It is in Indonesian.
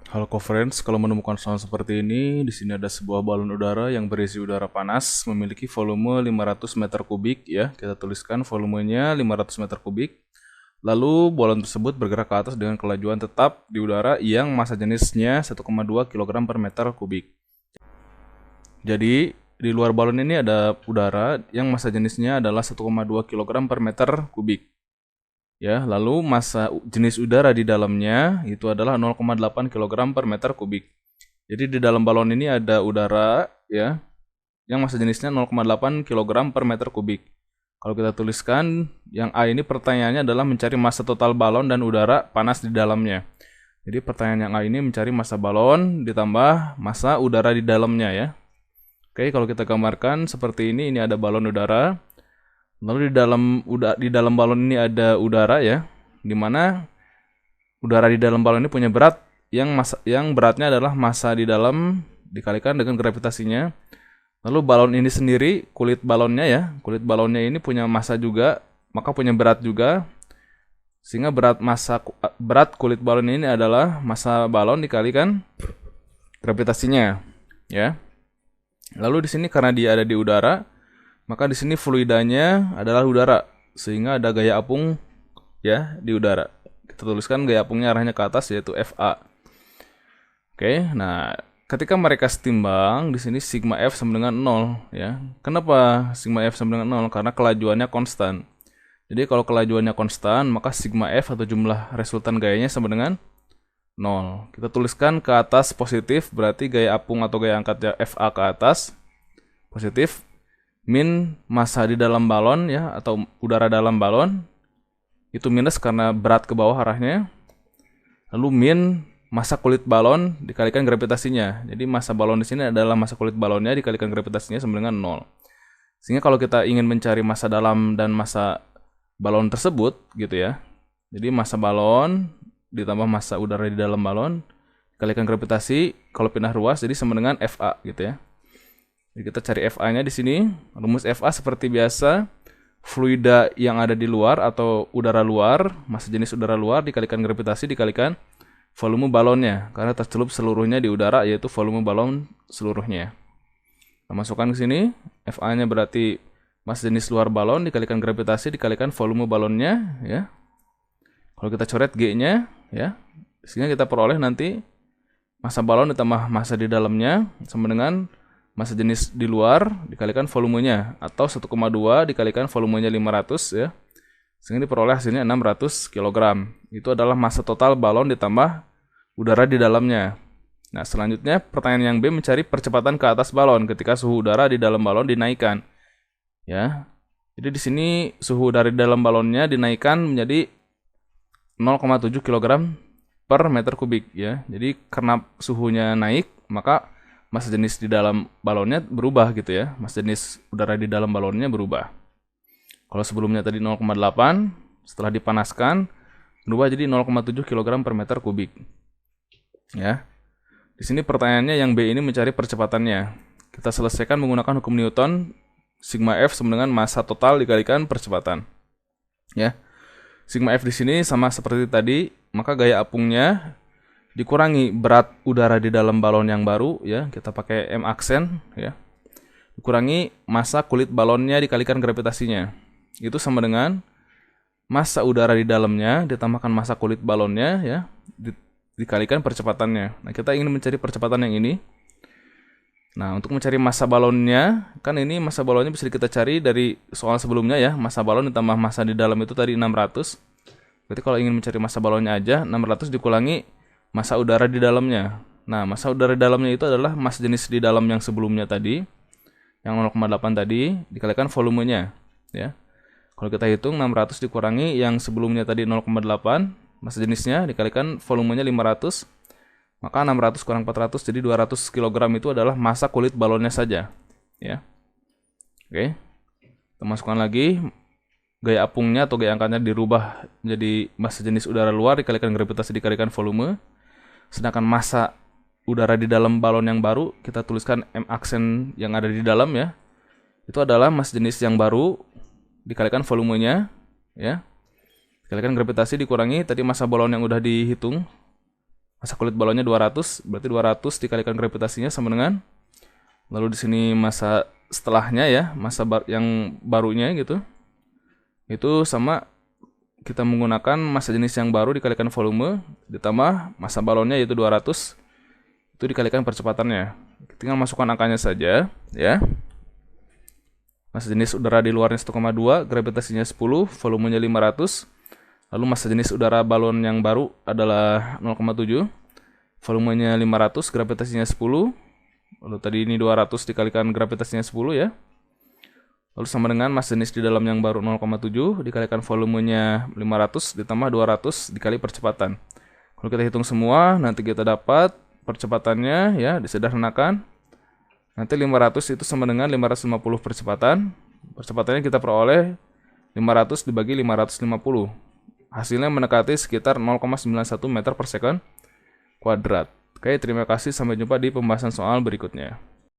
Halo co-friends, kalau menemukan soal seperti ini, di sini ada sebuah balon udara yang berisi udara panas, memiliki volume 500 meter kubik ya. Kita tuliskan volumenya 500 meter kubik. Lalu balon tersebut bergerak ke atas dengan kelajuan tetap di udara yang massa jenisnya 1,2 kg per meter kubik. Jadi, di luar balon ini ada udara yang massa jenisnya adalah 1,2 kg per meter kubik. Ya, lalu massa jenis udara di dalamnya itu adalah 0,8 kg per meter kubik. Jadi di dalam balon ini ada udara ya yang massa jenisnya 0,8 kg per meter kubik. Kalau kita tuliskan yang A ini pertanyaannya adalah mencari massa total balon dan udara panas di dalamnya. Jadi pertanyaan yang A ini mencari massa balon ditambah massa udara di dalamnya ya. Oke, kalau kita gambarkan seperti ini ada balon udara. Lalu di dalam balon ini ada udara ya, di mana udara di dalam balon ini punya berat yang beratnya adalah massa di dalam dikalikan dengan gravitasinya. Lalu balon ini sendiri, kulit balonnya ini punya massa juga, maka punya berat juga. Sehingga berat kulit balon ini adalah massa balon dikalikan gravitasinya, ya. Lalu di sini karena dia ada di udara, maka di sini fluidanya adalah udara, sehingga ada gaya apung ya di udara. Kita tuliskan gaya apungnya arahnya ke atas yaitu Fa. Oke, nah ketika mereka setimbang di sini sigma F sama dengan 0 ya. Kenapa sigma F sama dengan 0? Karena kelajuannya konstan. Jadi kalau kelajuannya konstan, maka sigma F atau jumlah resultan gayanya sama dengan 0. Kita tuliskan ke atas positif, berarti gaya apung atau gaya angkatnya Fa ke atas positif, min massa di dalam balon ya atau udara dalam balon itu minus karena berat ke bawah arahnya. Lalu min massa kulit balon dikalikan gravitasinya. Jadi massa balon di sini adalah massa kulit balonnya dikalikan gravitasinya sama dengan 0. Sehingga kalau kita ingin mencari massa dalam dan massa balon tersebut gitu ya. Jadi massa balon ditambah massa udara di dalam balon dikalikan gravitasi kalau pindah ruas jadi sama dengan Fa gitu ya. Jadi kita cari Fa-nya di sini. Rumus Fa seperti biasa, fluida yang ada di luar atau udara luar, massa jenis udara luar dikalikan gravitasi dikalikan volume balonnya. Karena tercelup seluruhnya di udara yaitu volume balon seluruhnya. Kita masukkan ke sini, Fa-nya berarti massa jenis luar balon dikalikan gravitasi dikalikan volume balonnya ya. Kalau kita coret G-nya ya, sehingga kita peroleh nanti massa balon ditambah massa di dalamnya sama dengan massa jenis di luar dikalikan volumenya atau 1,2 dikalikan volumenya 500 ya. Sehingga diperoleh hasilnya 600 kg. Itu adalah massa total balon ditambah udara di dalamnya. Nah, selanjutnya pertanyaan yang B mencari percepatan ke atas balon ketika suhu udara di dalam balon dinaikkan. Ya. Jadi di sini suhu udara di dalam balonnya dinaikkan menjadi 0,7 kg per meter kubik ya. Jadi karena suhunya naik, maka massa jenis di dalam balonnya berubah gitu ya. Massa jenis udara di dalam balonnya berubah. Kalau sebelumnya tadi 0,8, setelah dipanaskan berubah jadi 0,7 kg per meter kubik. Ya. Di sini pertanyaannya yang B ini mencari percepatannya. Kita selesaikan menggunakan hukum Newton, sigma F sama dengan massa total dikalikan percepatan. Ya. Sigma F di sini sama seperti tadi, maka gaya apungnya dikurangi berat udara di dalam balon yang baru ya, kita pakai M aksen ya. Dikurangi massa kulit balonnya dikalikan gravitasinya. Itu sama dengan massa udara di dalamnya ditambahkan massa kulit balonnya ya, dikalikan percepatannya. Nah, kita ingin mencari percepatan yang ini. Nah, untuk mencari massa balonnya, kan ini massa balonnya bisa kita cari dari soal sebelumnya ya. Massa balon ditambah massa di dalam itu tadi 600. Berarti kalau ingin mencari massa balonnya aja, 600 dikurangi massa udara di dalamnya. Nah, massa udara di dalamnya itu adalah massa jenis di dalam yang sebelumnya tadi, yang 0,8 tadi, dikalikan volumenya. Ya. Kalau kita hitung 600 dikurangi yang sebelumnya tadi 0,8, massa jenisnya dikalikan volumenya 500, maka 600 kurang 400 jadi 200 kg itu adalah massa kulit balonnya saja. Ya. Oke. Kita masukkan lagi gaya apungnya atau gaya angkatnya dirubah menjadi massa jenis udara luar dikalikan gravitasi dikalikan volume. Sedangkan massa udara di dalam balon yang baru, kita tuliskan M aksen yang ada di dalam ya. Itu adalah massa jenis yang baru dikalikan volumenya ya. Dikalikan gravitasi dikurangi tadi massa balon yang udah dihitung Massa kulit balonnya 200, berarti 200 dikalikan gravitasinya sama dengan, lalu di sini massa setelahnya ya, yang barunya gitu. Itu sama, kita menggunakan massa jenis yang baru dikalikan volume ditambah massa balonnya yaitu 200, itu dikalikan percepatannya. Tinggal masukkan angkanya saja ya. Massa jenis udara di luarnya 1,2, gravitasinya 10, volumenya 500. Lalu massa jenis udara balon yang baru adalah 0,7, volumenya 500, gravitasinya 10. Lalu tadi ini 200 dikalikan gravitasinya 10 ya. Lalu sama dengan massa jenis di dalam yang baru 0,7 dikalikan volumenya 500 ditambah 200 dikali percepatan. Kalau kita hitung semua, nanti kita dapat percepatannya ya, disederhanakan. Nanti 500 itu sama dengan 550 percepatan. Percepatannya kita peroleh 500 dibagi 550. Hasilnya mendekati sekitar 0,91 meter per second kuadrat. Oke, terima kasih. Sampai jumpa di pembahasan soal berikutnya.